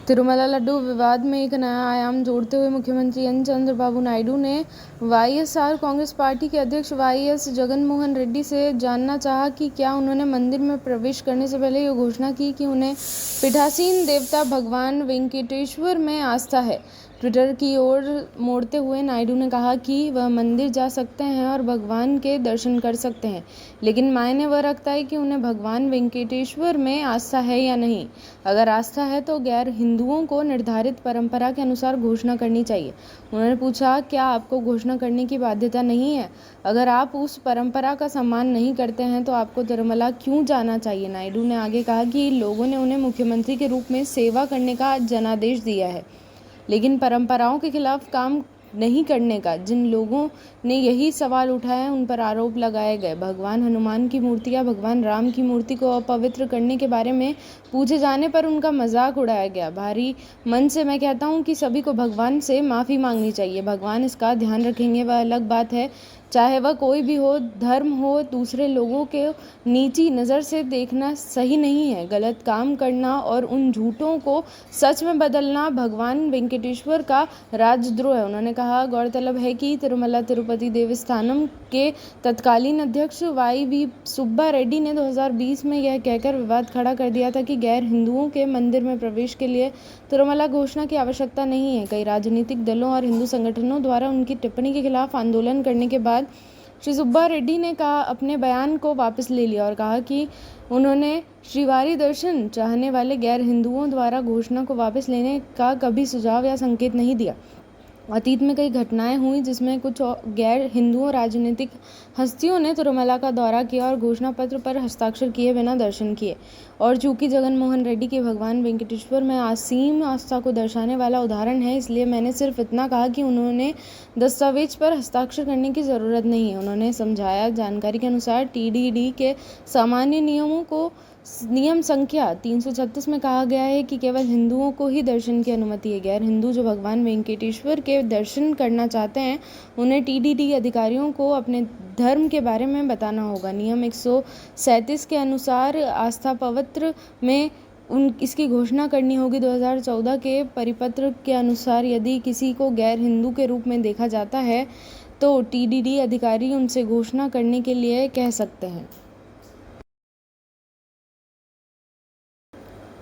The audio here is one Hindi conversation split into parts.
तिरुमला लड्डू विवाद में एक नया आयाम जोड़ते हुए मुख्यमंत्री एन चंद्रबाबू नायडू ने वाईएसआर कांग्रेस पार्टी के अध्यक्ष वाईएस जगनमोहन रेड्डी से जानना चाहा कि क्या उन्होंने मंदिर में प्रवेश करने से पहले ये घोषणा की कि उन्हें पीठासीन देवता भगवान वेंकटेश्वर में आस्था है। ट्विटर की ओर मोड़ते हुए नायडू ने कहा कि वह मंदिर जा सकते हैं और भगवान के दर्शन कर सकते हैं, लेकिन मायने वह रखता है कि उन्हें भगवान वेंकटेश्वर में आस्था है या नहीं। अगर आस्था है तो गैर हिंदुओं को निर्धारित परंपरा के अनुसार घोषणा करनी चाहिए। उन्होंने पूछा, क्या आपको घोषणा करने की बाध्यता नहीं है? अगर आप उस परंपरा का सम्मान नहीं करते हैं तो आपको तिरुमला क्यों जाना चाहिए? नायडू ने आगे कहा कि लोगों ने उन्हें मुख्यमंत्री के रूप में सेवा करने का जनादेश दिया है, लेकिन परंपराओं के खिलाफ काम नहीं करने का। जिन लोगों ने यही सवाल उठाया उन पर आरोप लगाए गए। भगवान हनुमान की मूर्ति या भगवान राम की मूर्ति को अपवित्र करने के बारे में पूछे जाने पर उनका मजाक उड़ाया गया। भारी मन से मैं कहता हूं कि सभी को भगवान से माफ़ी मांगनी चाहिए। भगवान इसका ध्यान रखेंगे, वह अलग बात है, चाहे वह कोई भी हो, धर्म हो। दूसरे लोगों के नीची नज़र से देखना सही नहीं है। गलत काम करना और उन झूठों को सच में बदलना भगवान वेंकटेश्वर का राजद्रोह है। उन्होंने कहा, गौरतलब है कि तिरुमला तिरुपति देवस्थानम के तत्कालीन अध्यक्ष वाई सुब्बा रेड्डी ने 2020 में यह कहकर विवाद खड़ा कर दिया था कि गैर हिंदुओं के मंदिर में प्रवेश के लिए तिरुमला घोषणा की आवश्यकता नहीं है। कई राजनीतिक दलों और हिंदू संगठनों द्वारा उनकी टिप्पणी के खिलाफ आंदोलन करने के बाद श्री सुब्बा रेड्डी ने अपने बयान को वापस ले लिया और कहा कि उन्होंने श्रीवारी दर्शन चाहने वाले गैर हिंदुओं द्वारा घोषणा को वापस लेने का कभी सुझाव या संकेत नहीं दिया। अतीत में कई घटनाएं हुई जिसमें कुछ गैर हिंदुओं राजनीतिक हस्तियों ने तिरुमला का दौरा किया और घोषणा पत्र पर हस्ताक्षर किए बिना दर्शन किए। और चूंकि जगनमोहन रेड्डी के भगवान वेंकटेश्वर में असीम आस्था को दर्शाने वाला उदाहरण है, इसलिए मैंने सिर्फ इतना कहा कि उन्होंने दस्तावेज पर हस्ताक्षर करने की ज़रूरत नहीं है। उन्होंने समझाया, जानकारी के अनुसार टीडीडी के सामान्य नियमों को नियम संख्या 336 में कहा गया है कि केवल हिंदुओं को ही दर्शन की अनुमति है। गैर हिंदू जो भगवान वेंकटेश्वर के दर्शन करना चाहते हैं उन्हें टीडीडी अधिकारियों को अपने धर्म के बारे में बताना होगा। नियम 137 के अनुसार आस्था पत्र में इसकी घोषणा करनी होगी। 2014 के परिपत्र के अनुसार यदि किसी को गैर हिंदू के रूप में देखा जाता है तो टीडीडी अधिकारी उनसे घोषणा करने के लिए कह सकते हैं।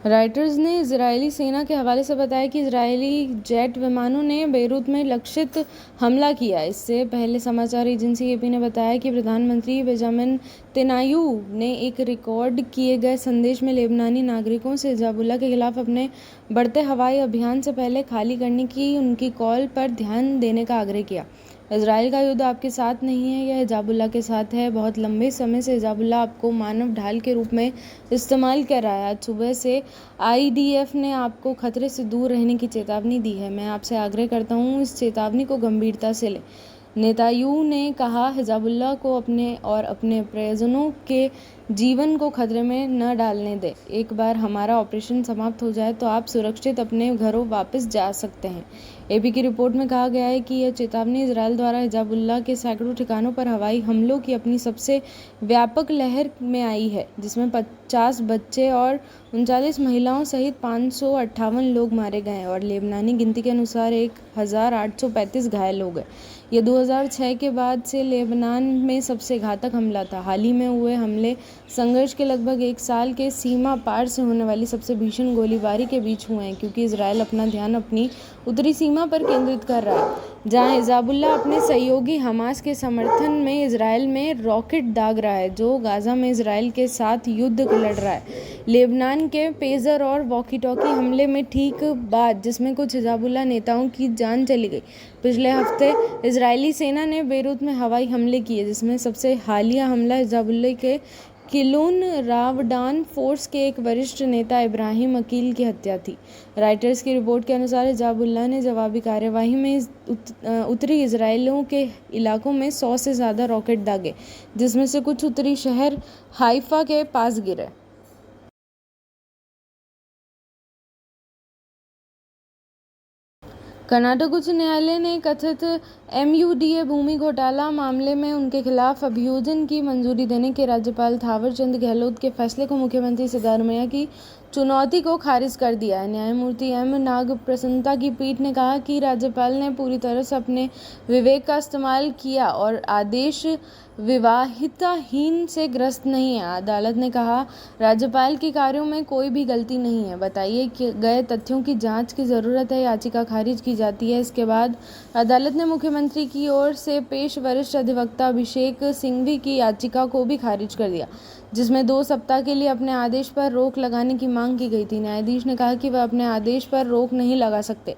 राइटर्स ने इजरायली सेना के हवाले से बताया कि इजरायली जेट विमानों ने बेरूत में लक्षित हमला किया। इससे पहले समाचार एजेंसी एपी ने बताया कि प्रधानमंत्री बेंजामिन नेतन्याहू ने एक रिकॉर्ड किए गए संदेश में लेबनानी नागरिकों से हिजबुल्लाह के खिलाफ अपने बढ़ते हवाई अभियान से पहले खाली करने की उनकी कॉल पर ध्यान देने का आग्रह किया। इजराइल का युद्ध आपके साथ नहीं है, यह हिजबुल्लाह के साथ है। बहुत लंबे समय से हिजबुल्लाह आपको मानव ढाल के रूप में इस्तेमाल कर रहा है। आज सुबह से आईडीएफ ने आपको खतरे से दूर रहने की चेतावनी दी है। मैं आपसे आग्रह करता हूँ, इस चेतावनी को गंभीरता से लें। नेतन्याहू ने कहा, हिजबुल्लाह को अपने और अपने परिजनों के जीवन को खतरे में न डालने दें। एक बार हमारा ऑपरेशन समाप्त हो जाए तो आप सुरक्षित अपने घरों वापस जा सकते हैं। एपी की रिपोर्ट में कहा गया है कि यह चेतावनी इजराइल द्वारा हिजबुल्लाह के सैकड़ों ठिकानों पर हवाई हमलों की अपनी सबसे व्यापक लहर में आई है, जिसमें 50 बच्चे और 39 महिलाओं सहित 558 लोग मारे गए और लेबनानी गिनती के अनुसार 1835 घायल हो गए। यह 2006 के बाद से लेबनान में सबसे घातक हमला था। हाल ही में हुए हमले संघर्ष के लगभग एक साल के सीमा पार से होने वाली सबसे भीषण गोलीबारी के बीच हुए हैं, क्योंकि इजराइल अपना ध्यान अपनी उत्तरी सीमा पर केंद्रित कर रहा है, जहां हिजबुल्लाह अपने सहयोगी हमास के समर्थन में इजराइल में रॉकेट दाग रहा है, जो गाजा में इजराइल के साथ युद्ध लड़ रहा है। लेबनान के पेजर और वॉकी-टॉकी हमले में ठीक बाद जिसमें कुछ हिजबुल्लाह नेताओं की जान चली गई। पिछले हफ्ते इजरायली सेना ने बेरूत में हवाई हमले किए, जिसमें सबसे हालिया हमला हिजबुल्लाह के किलून रावडान फोर्स के एक वरिष्ठ नेता इब्राहिम अकील की हत्या थी। राइटर्स की रिपोर्ट के अनुसार हिजबुल्लाह ने जवाबी कार्यवाही में उत्तरी इजराइलियों के इलाकों में 100 से ज़्यादा रॉकेट दागे, जिसमें से कुछ उत्तरी शहर हाइफा के पास गिरे। कर्नाटक उच्च न्यायालय ने कथित MUDA भूमि घोटाला मामले में उनके खिलाफ अभियोजन की मंजूरी देने के राज्यपाल थावरचंद गहलोत के फैसले को मुख्यमंत्री सिद्धारमैया की चुनौती को खारिज कर दिया है। न्यायमूर्ति M नागप्रसन्नता की पीठ ने कहा कि राज्यपाल ने पूरी तरह से अपने विवेक का इस्तेमाल किया और आदेश विवाहिताहीन से ग्रस्त नहीं है। अदालत ने कहा, राज्यपाल के कार्यों में कोई भी गलती नहीं है, बताइए कि गए तथ्यों की जांच की जरूरत है। याचिका खारिज की जाती है। इसके बाद अदालत ने मुख्यमंत्री की ओर से पेश वरिष्ठ अधिवक्ता अभिषेक सिंघवी की याचिका को भी खारिज कर दिया, जिसमें 2 सप्ताह के लिए अपने आदेश पर रोक लगाने की मांग की गई थी। न्यायाधीश ने कहा कि वह अपने आदेश पर रोक नहीं लगा सकते।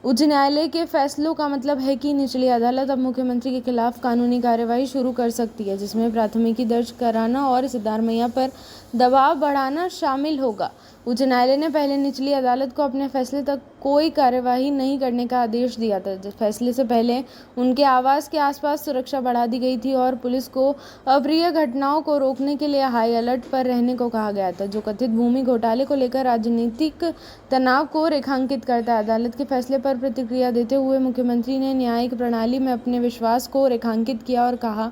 उच्च न्यायालय के फैसलों का मतलब है कि निचली अदालत अब मुख्यमंत्री के खिलाफ कानूनी कार्यवाही शुरू कर सकती है, जिसमें प्राथमिकी दर्ज कराना और सिद्धारमैया पर दबाव बढ़ाना शामिल होगा। उच्च न्यायालय ने पहले निचली अदालत को अपने फैसले तक कोई कार्यवाही नहीं करने का आदेश दिया था। फैसले से पहले उनके आवास के आसपास सुरक्षा बढ़ा दी गई थी और पुलिस को अप्रिय घटनाओं को रोकने के लिए हाई अलर्ट पर रहने को कहा गया था, जो कथित भूमि घोटाले को लेकर राजनीतिक तनाव को रेखांकित करता है। अदालत के फैसले पर प्रतिक्रिया देते हुए मुख्यमंत्री ने न्यायिक प्रणाली में अपने विश्वास को रेखांकित किया और कहा,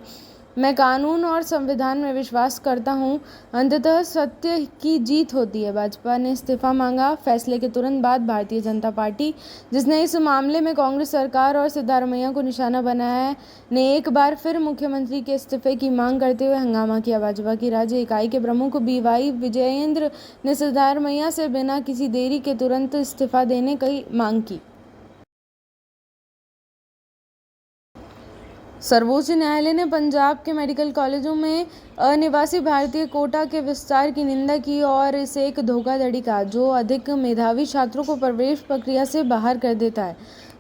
मैं कानून और संविधान में विश्वास करता हूं, अंततः सत्य की जीत होती है। भाजपा ने इस्तीफा मांगा। फैसले के तुरंत बाद भारतीय जनता पार्टी, जिसने इस मामले में कांग्रेस सरकार और सिद्धारमैया को निशाना बनाया है, ने एक बार फिर मुख्यमंत्री के इस्तीफे की मांग करते हुए हंगामा किया। भाजपा की राज्य इकाई के प्रमुख BY विजयेंद्र ने सिद्धारमैया से बिना किसी देरी के तुरंत इस्तीफा देने की मांग की। सर्वोच्च न्यायालय ने पंजाब के मेडिकल कॉलेजों में अनिवासी भारतीय कोटा के विस्तार की निंदा की और इसे एक धोखाधड़ी कहा, जो अधिक मेधावी छात्रों को प्रवेश प्रक्रिया से बाहर कर देता है।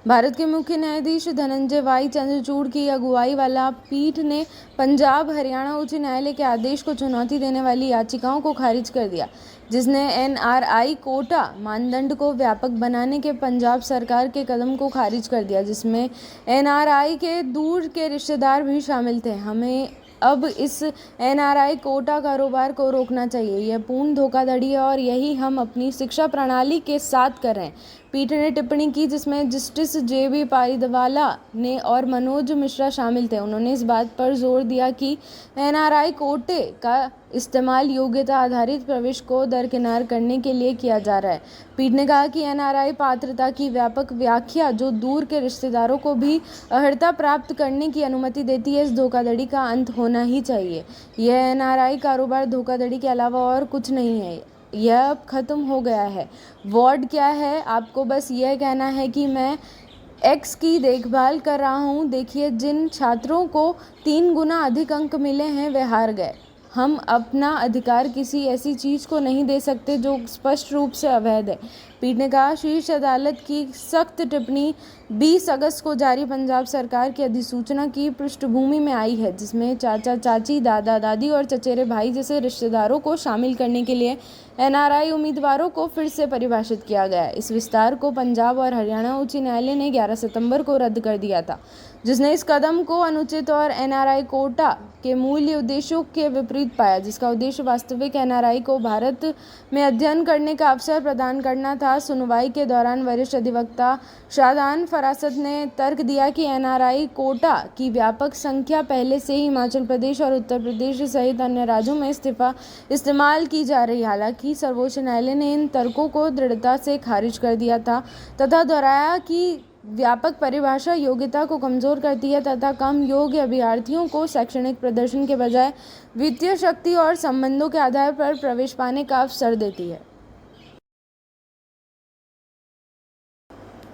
भारत के मुख्य न्यायाधीश धनंजय वाई चंद्रचूड़ की अगुवाई वाला पीठ ने पंजाब हरियाणा उच्च न्यायालय के आदेश को चुनौती देने वाली याचिकाओं को खारिज कर दिया, जिसने NRI कोटा मानदंड को व्यापक बनाने के पंजाब सरकार के कदम को खारिज कर दिया, जिसमें NRI के दूर के रिश्तेदार भी शामिल थे। हमें अब इस NRI कोटा कारोबार को रोकना चाहिए। यह पूर्ण धोखाधड़ी है और यही हम अपनी शिक्षा प्रणाली के साथ कर रहे हैं। पीठ ने टिप्पणी की, जिसमें जस्टिस JB पारीवाला ने और मनोज मिश्रा शामिल थे। उन्होंने इस बात पर जोर दिया कि NRI कोटे का इस्तेमाल योग्यता आधारित प्रवेश को दरकिनार करने के लिए किया जा रहा है। पीठ ने कहा कि NRI पात्रता की व्यापक व्याख्या, जो दूर के रिश्तेदारों को भी अर्हता प्राप्त करने की अनुमति देती है, इस धोखाधड़ी का अंत होना ही चाहिए। यह NRI कारोबार धोखाधड़ी के अलावा और कुछ नहीं है। यह अब खत्म हो गया है। वार्ड क्या है? आपको बस यह कहना है कि मैं X की देखभाल कर रहा हूँ। देखिए, जिन छात्रों को 3 गुना अधिक अंक मिले हैं वे हार गए। हम अपना अधिकार किसी ऐसी चीज़ को नहीं दे सकते जो स्पष्ट रूप से अवैध है। पीठ ने कहा, शीर्ष अदालत की सख्त टिप्पणी 20 अगस्त को जारी पंजाब सरकार की अधिसूचना की पृष्ठभूमि में आई है, जिसमें चाचा चाची, दादा दादी और चचेरे भाई जैसे रिश्तेदारों को शामिल करने के लिए NRI उम्मीदवारों को फिर से परिभाषित किया गया है। इस विस्तार को पंजाब और हरियाणा उच्च न्यायालय ने 11 सितंबर को रद्द कर दिया था, जिसने इस कदम को अनुचित और NRI कोटा के मूल्य उद्देश्यों के विपरीत पाया, जिसका उद्देश्य वास्तविक NRI को भारत में अध्ययन करने का अवसर प्रदान करना था। सुनवाई के दौरान वरिष्ठ अधिवक्ता शादान फरासत ने तर्क दिया कि NRI कोटा की व्यापक संख्या पहले से ही हिमाचल प्रदेश और उत्तर प्रदेश सहित अन्य राज्यों में इस्तेमाल की जा रही। हालांकि सर्वोच्च न्यायालय ने इन तर्कों को दृढ़ता से खारिज कर दिया था तथा दोहराया कि व्यापक परिभाषा योग्यता को कमजोर करती है तथा कम योग्य अभ्यर्थियों को शैक्षणिक प्रदर्शन के बजाय वित्तीय शक्ति और संबंधों के आधार पर प्रवेश पाने का अवसर देती है।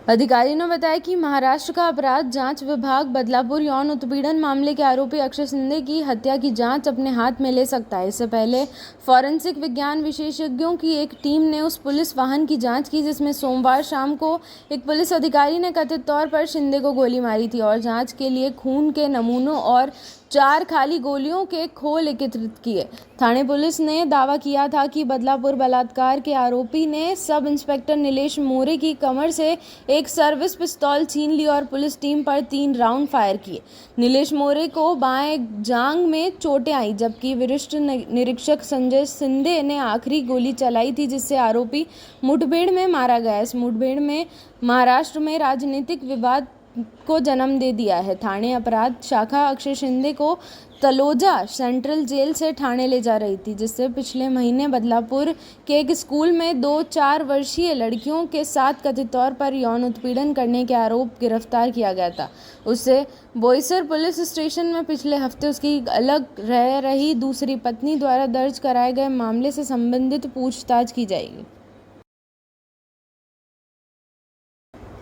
अधिकारियों ने बताया कि महाराष्ट्र का अपराध जांच विभाग बदलापुर यौन उत्पीड़न मामले के आरोपी अक्षय शिंदे की हत्या की जांच अपने हाथ में ले सकता है। इससे पहले फॉरेंसिक विज्ञान विशेषज्ञों की एक टीम ने उस पुलिस वाहन की जांच की, जिसमें सोमवार शाम को एक पुलिस अधिकारी ने कथित तौर पर शिंदे को गोली मारी थी, और जांच के लिए खून के नमूनों और 4 खाली गोलियों के खोल एकत्रित किए। थाने पुलिस ने दावा किया था कि बदलापुर बलात्कार के आरोपी ने सब इंस्पेक्टर नीलेश मोरे की कमर से एक सर्विस पिस्तौल छीन ली और पुलिस टीम पर 3 राउंड फायर किए। नीलेश मोरे को बाएं जांघ में चोटें आई, जबकि वरिष्ठ निरीक्षक संजय सिंधे ने आखिरी गोली चलाई थी, जिससे आरोपी मुठभेड़ में मारा गया। इस मुठभेड़ में महाराष्ट्र में राजनीतिक विवाद को जन्म दे दिया है। थाने अपराध शाखा अक्षय शिंदे को तलोजा सेंट्रल जेल से ठाणे ले जा रही थी, जिससे पिछले महीने बदलापुर के एक स्कूल में 2 4 वर्षीय लड़कियों के साथ कथित तौर पर यौन उत्पीड़न करने के आरोप गिरफ्तार किया गया था। उससे बोईसर पुलिस स्टेशन में पिछले हफ्ते उसकी अलग रह रही दूसरी पत्नी द्वारा दर्ज कराए गए मामले से संबंधित पूछताछ की जाएगी।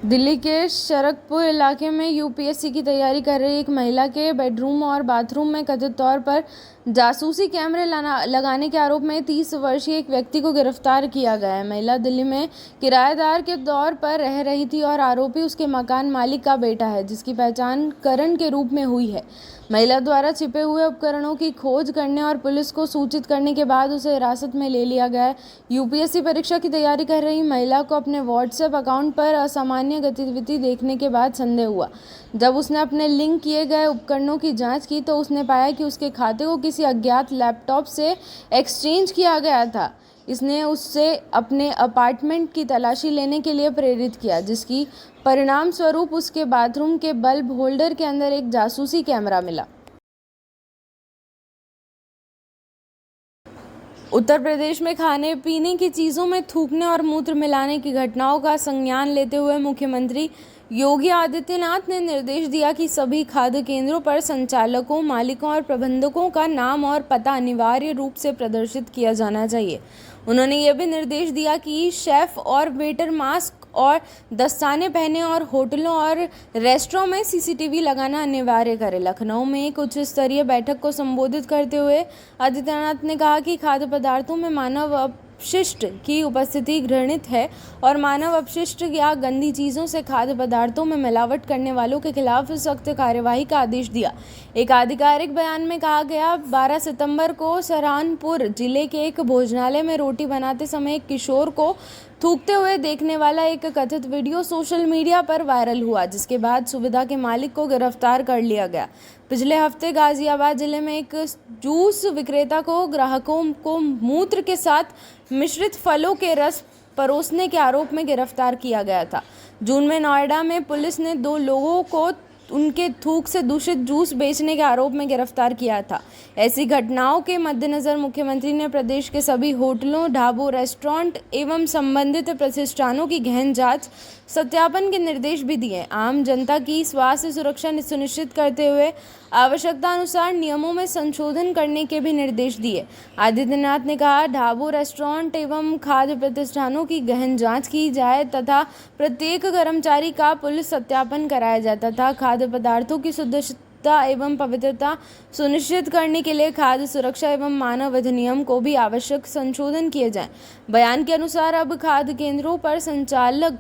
दिल्ली के शरकपुर इलाके में यूपीएससी की तैयारी कर रही एक महिला के बेडरूम और बाथरूम में कथित तौर पर जासूसी कैमरे लगाने के आरोप में 30 वर्षीय एक व्यक्ति को गिरफ्तार किया गया है। महिला दिल्ली में किराएदार के तौर पर रह रही थी और आरोपी उसके मकान मालिक का बेटा है, जिसकी पहचान करण के रूप में हुई है। महिला द्वारा छिपे हुए उपकरणों की खोज करने और पुलिस को सूचित करने के बाद उसे हिरासत में ले लिया गया है। यूपीएससी परीक्षा की तैयारी कर रही महिला को अपने व्हाट्सएप अकाउंट पर असामान्य गतिविधि देखने के बाद संदेह हुआ। जब उसने अपने लिंक किए गए उपकरणों की जांच की तो उसने पाया कि उसके खाते को किसी अज्ञात लैपटॉप से एक्सचेंज किया गया था। इसने उससे अपने अपार्टमेंट की तलाशी लेने के लिए प्रेरित किया, जिसकी परिणाम स्वरूप उसके बाथरूम के बल्ब होल्डर के अंदर एक जासूसी कैमरा मिला। उत्तर प्रदेश में खाने पीने की चीज़ों में थूकने और मूत्र मिलाने की घटनाओं का संज्ञान लेते हुए मुख्यमंत्री योगी आदित्यनाथ ने निर्देश दिया कि सभी खाद्य केंद्रों पर संचालकों, मालिकों और प्रबंधकों का नाम और पता अनिवार्य रूप से प्रदर्शित किया जाना चाहिए। उन्होंने यह भी निर्देश दिया कि शेफ और वेटर मास्क और दस्ताने पहने और होटलों और रेस्टोरों में सीसीटीवी लगाना अनिवार्य करें। लखनऊ में एक उच्च स्तरीय बैठक को संबोधित करते हुए आदित्यनाथ ने कहा कि खाद्य पदार्थों में मानव अपशिष्ट की उपस्थिति घृणित है और मानव अपशिष्ट या गंदी चीज़ों से खाद्य पदार्थों में मिलावट करने वालों के खिलाफ सख्त कार्यवाही का आदेश दिया। एक आधिकारिक बयान में कहा गया, 12 सितंबर को सहारनपुर जिले के एक भोजनालय में रोटी बनाते समय एक किशोर को थूकते हुए देखने वाला एक कथित वीडियो सोशल मीडिया पर वायरल हुआ, जिसके बाद सुविधा के मालिक को गिरफ्तार कर लिया गया। पिछले हफ्ते गाजियाबाद जिले में एक जूस विक्रेता को ग्राहकों को मूत्र के साथ मिश्रित फलों के रस परोसने के आरोप में गिरफ्तार किया गया था। जून में नोएडा में पुलिस ने 2 लोगों को उनके थूक से दूषित जूस बेचने के आरोप में गिरफ्तार किया था। ऐसी घटनाओं के मद्देनजर मुख्यमंत्री ने प्रदेश के सभी होटलों, ढाबों, रेस्टोरेंट एवं संबंधित प्रतिष्ठानों की गहन जांच सत्यापन के निर्देश भी दिए। आम जनता की स्वास्थ्य सुरक्षा सुनिश्चित करते हुए आवश्यकता अनुसार नियमों में संशोधन करने के भी निर्देश दिए। आदित्यनाथ ने कहा, ढाबों, रेस्टोरेंट एवं खाद्य प्रतिष्ठानों की गहन जांच की जाए तथा प्रत्येक कर्मचारी का पुलिस सत्यापन कराया जाए तथा खाद्य पदार्थों की शुद्धता एवं पवित्रता सुनिश्चित करने के लिए खाद्य सुरक्षा एवं मानव अधिनियम को भी आवश्यक संशोधन किए जाएं। बयान के अनुसार अब खाद्य केंद्रों पर संचालक,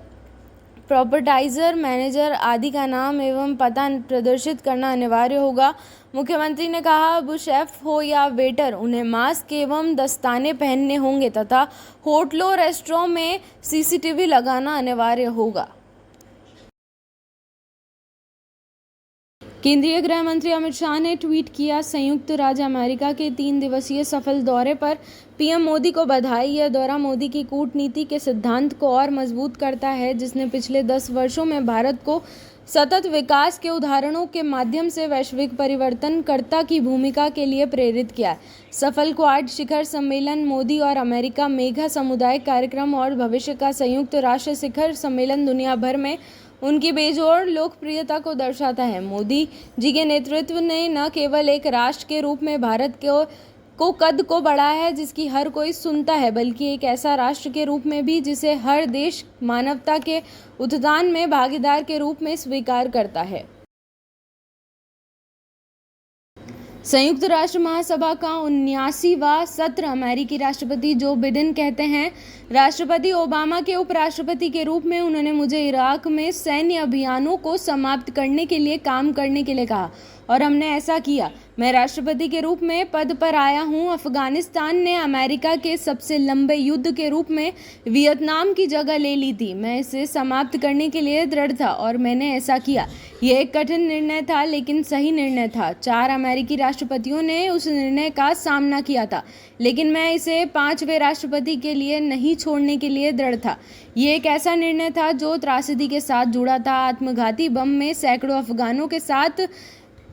प्रॉपर्टाइजर, मैनेजर आदि का नाम एवं पता प्रदर्शित करना अनिवार्य होगा। मुख्यमंत्री ने कहा, अब शेफ हो या वेटर, उन्हें मास्क एवं दस्ताने पहनने होंगे तथा होटलों, रेस्टोरों में सीसीटीवी लगाना अनिवार्य होगा। केंद्रीय गृह मंत्री अमित शाह ने ट्वीट किया, संयुक्त राज्य अमेरिका के 3 दिवसीय सफल दौरे पर पीएम मोदी को बधाई। यह दौरा मोदी की कूटनीति के सिद्धांत को और मजबूत करता है, जिसने पिछले 10 वर्षों में भारत को सतत विकास के उदाहरणों के माध्यम से वैश्विक परिवर्तनकर्ता की भूमिका के लिए प्रेरित किया है। सफल क्वाड शिखर सम्मेलन, मोदी और अमेरिका मेगा सामुदायिक कार्यक्रम और भविष्य का संयुक्त राष्ट्र शिखर सम्मेलन दुनिया भर में उनकी बेजोड़ लोकप्रियता को दर्शाता है। मोदी जी के नेतृत्व ने न केवल एक राष्ट्र के रूप में भारत को कद को बढ़ाया है जिसकी हर कोई सुनता है, बल्कि एक ऐसा राष्ट्र के रूप में भी जिसे हर देश मानवता के उत्थान में भागीदार के रूप में स्वीकार करता है। संयुक्त राष्ट्र महासभा का 79वां सत्र अमेरिकी राष्ट्रपति जो बिडेन कहते हैं, राष्ट्रपति ओबामा के उपराष्ट्रपति के रूप में उन्होंने मुझे इराक में सैन्य अभियानों को समाप्त करने के लिए काम करने के लिए कहा और हमने ऐसा किया। मैं राष्ट्रपति के रूप में पद पर आया हूं। अफगानिस्तान ने अमेरिका के सबसे लंबे युद्ध के रूप में वियतनाम की जगह ले ली थी। मैं इसे समाप्त करने के लिए दृढ़ था और मैंने ऐसा किया। यह एक कठिन निर्णय था लेकिन सही निर्णय था। 4 अमेरिकी राष्ट्रपतियों ने उस निर्णय का सामना किया था, लेकिन मैं इसे 5वें राष्ट्रपति के लिए नहीं छोड़ने के लिए दृढ़ था। ये एक ऐसा निर्णय था जो त्रासदी के साथ जुड़ा था। आत्मघाती बम में सैकड़ों अफगानों के साथ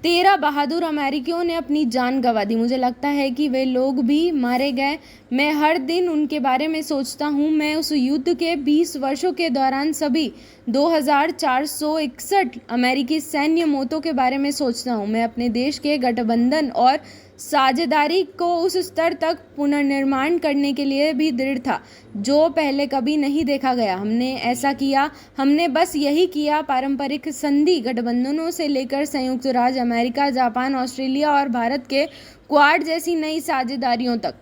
13 बहादुर अमेरिकियों ने अपनी जान गंवा दी। मुझे लगता है कि वे लोग भी मारे गए। मैं हर दिन उनके बारे में सोचता हूँ। मैं उस युद्ध के 20 वर्षों के दौरान सभी 2461 अमेरिकी सैन्य मौतों के बारे में सोचता हूँ। मैं अपने देश के गठबंधन और साझेदारी को उस स्तर तक पुनर्निर्माण करने के लिए भी दृढ़ था जो पहले कभी नहीं देखा गया। हमने ऐसा किया। हमने बस यही किया। पारंपरिक संधि गठबंधनों से लेकर संयुक्त राज्य अमेरिका, जापान, ऑस्ट्रेलिया और भारत के क्वाड जैसी नई साझेदारियों तक।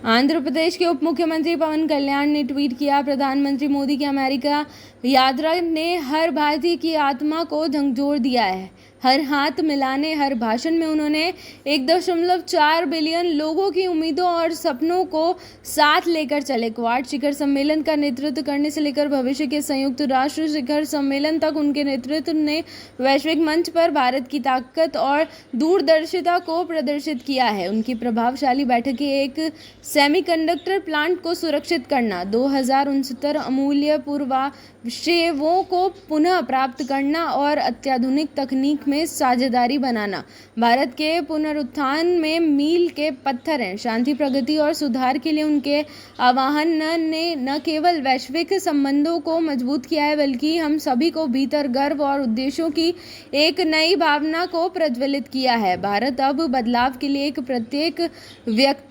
आंध्र प्रदेश के उप मुख्यमंत्री पवन कल्याण ने ट्वीट किया, प्रधानमंत्री मोदी की अमेरिका यात्रा ने हर भारतीय की आत्मा को झकझोर दिया है। हर हाथ मिलाने, हर भाषण में उन्होंने 1.4 बिलियन लोगों की उम्मीदों और सपनों को साथ लेकर चले। क्वाड शिखर सम्मेलन का नेतृत्व करने से लेकर भविष्य के संयुक्त राष्ट्र शिखर सम्मेलन तक उनके नेतृत्व ने वैश्विक मंच पर भारत की ताकत और दूरदर्शिता को प्रदर्शित किया है। उनकी प्रभावशाली बैठकें एक सेमीकंडक्टर प्लांट को सुरक्षित करना, 2069 अमूल्य पूर्वावशेषों को पुनः प्राप्त करना और अत्याधुनिक तकनीक में साझेदारी बनाना भारत के पुनरुत्थान में मील के पत्थर हैं। शांति, प्रगति और सुधार के लिए उनके आह्वान ने न केवल वैश्विक संबंधों को मजबूत किया है बल्कि हम सभी को भीतर गर्व और उद्देश्यों की एक नई भावना को प्रज्वलित किया है। भारत अब बदलाव के लिए एक प्रत्येक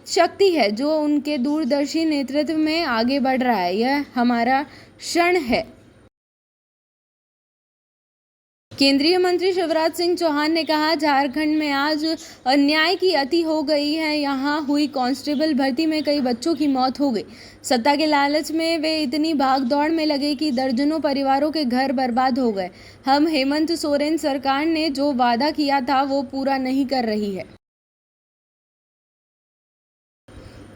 शक्ति है जो उनके दूरदर्शी नेतृत्व में आगे बढ़ रहा है। यह हमारा क्षण है। केंद्रीय मंत्री शिवराज सिंह चौहान ने कहा, झारखंड में आज अन्याय की अति हो गई है। यहाँ हुई कांस्टेबल भर्ती में कई बच्चों की मौत हो गई। सत्ता के लालच में वे इतनी भाग दौड़ में लगे कि दर्जनों परिवारों के घर बर्बाद हो गए। हम हेमंत सोरेन सरकार ने जो वादा किया था वो पूरा नहीं कर रही है।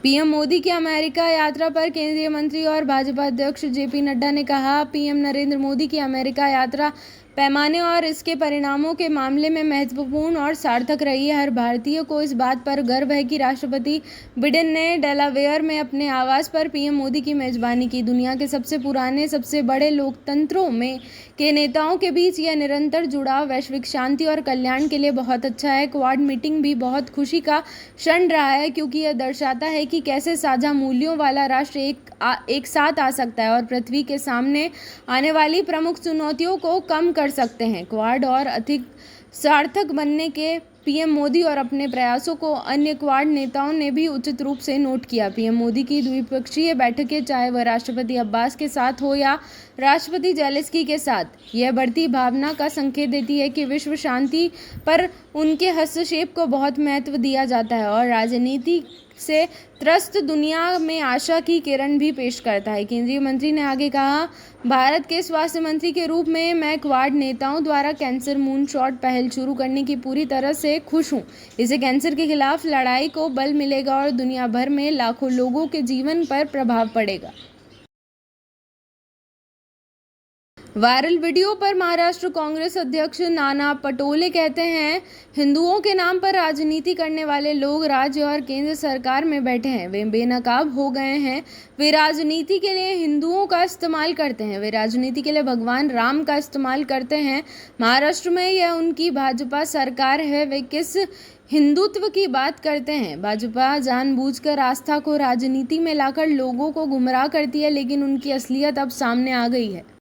पीएम मोदी की अमेरिका यात्रा पर केंद्रीय मंत्री और भाजपा अध्यक्ष जेपी नड्डा ने कहा, पीएम नरेंद्र मोदी की अमेरिका यात्रा पैमाने और इसके परिणामों के मामले में महत्वपूर्ण और सार्थक रही है। हर भारतीय को इस बात पर गर्व है कि राष्ट्रपति बिडेन ने डेलावेयर में अपने आवास पर पीएम मोदी की मेजबानी की। दुनिया के सबसे पुराने, सबसे बड़े लोकतंत्रों में के नेताओं के बीच यह निरंतर जुड़ाव वैश्विक शांति और कल्याण के लिए बहुत अच्छा है। क्वाड मीटिंग भी बहुत खुशी का क्षण रहा है क्योंकि यह दर्शाता है कि कैसे साझा मूल्यों वाला राष्ट्र एक साथ आ सकता है और पृथ्वी के सामने आने वाली प्रमुख चुनौतियों को कम कर सकते हैं। क्वाड और अधिक सार्थक बनने के पीएम मोदी और अपने प्रयासों को अन्य क्वाड नेताओं ने भी उचित रूप से नोट किया। पीएम मोदी की द्विपक्षीय बैठकें, चाहे वह राष्ट्रपति अब्बास के साथ हो या राष्ट्रपति जेलेंस्की के साथ, यह बढ़ती भावना का संकेत देती है कि विश्व शांति पर उनके हस्तक्षेप को बहुत महत्व दिया जाता है और राजनीति से त्रस्त दुनिया में आशा की किरण भी पेश करता है। केंद्रीय मंत्री ने आगे कहा, भारत के स्वास्थ्य मंत्री के रूप में मैं क्वाड नेताओं द्वारा कैंसर मूनशॉट पहल शुरू करने की पूरी तरह से खुश हूं। इससे कैंसर के खिलाफ लड़ाई को बल मिलेगा और दुनिया भर में लाखों लोगों के जीवन पर प्रभाव पड़ेगा। वायरल वीडियो पर महाराष्ट्र कांग्रेस अध्यक्ष नाना पटोले कहते हैं, हिंदुओं के नाम पर राजनीति करने वाले लोग राज्य और केंद्र सरकार में बैठे हैं। वे बेनकाब हो गए हैं। वे राजनीति के लिए हिंदुओं का इस्तेमाल करते हैं। वे राजनीति के लिए भगवान राम का इस्तेमाल करते हैं। महाराष्ट्र में यह उनकी भाजपा सरकार है। वे किस हिंदुत्व की बात करते हैं? भाजपा जानबूझकर आस्था को राजनीति में लाकर लोगों को गुमराह करती है, लेकिन उनकी असलियत अब सामने आ गई है।